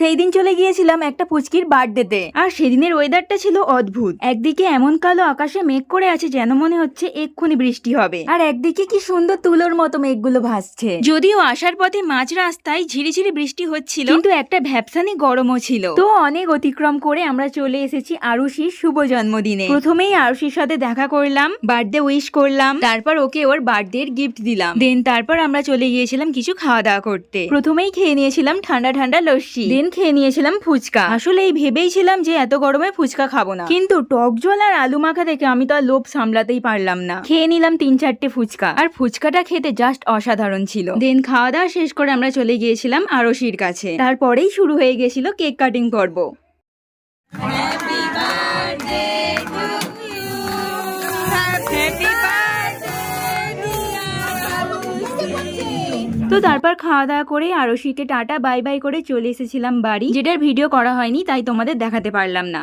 সেই দিন চলে গিয়েছিলাম একটা পুচকির বার্থডেতে। আর সেদিনের ওয়েদারটা ছিল অদ্ভুত। একদিকে এমন কালো আকাশে মেঘ করে আছে যেন মনে হচ্ছে এক্ষুনি বৃষ্টি হবে, আর একদিকে কি সুন্দর তুলোর মতো মেঘগুলো ভাসছে। যদিও আসার পথে মাঝ রাস্তায় ঝিরিঝিরি বৃষ্টি হচ্ছিল, কিন্তু একটা ভ্যাপসানি গরমও ছিল। তো অনেক অতিক্রম করে আমরা চলে এসেছি আরুষির শুভ জন্মদিনে। প্রথমেই আরুষির সাথে দেখা করলাম, বার্থডে উইশ করলাম, তারপর ওকে ওর বার্থডে গিফট দিলাম। দেন তারপর আমরা চলে গিয়েছিলাম কিছু খাওয়া দাওয়া করতে। প্রথমেই খেয়ে নিয়েছিলাম ঠান্ডা ঠান্ডা লস্যি, দেন খেয়ে নিয়েছিলাম ফুচকা। আসলে এই ভেবেইছিলাম যে এত গরমে ফুচকা খাবো না, কিন্তু টক জল আর আলু মাখা দেখে আমি তো আর লোভ সামলাতেই পারলাম না। খেয়ে নিলাম 3-4টে ফুচকা, আর ফুচকাটা খেতে জাস্ট অসাধারণ ছিল। দেন খাওয়া দাওয়া শেষ করে আমরা চলে গিয়েছিলাম আরশির কাছে। তারপরেই শুরু হয়ে গেছিল কেক কাটিং পর্ব। তো তারপর খাওয়া দাওয়া করে আরশিকে টাটা বাই বাই করে চলে এসেছিলাম বাড়ি, যেটার ভিডিও করা হয়নি তাই তোমাদের দেখাতে পারলাম না।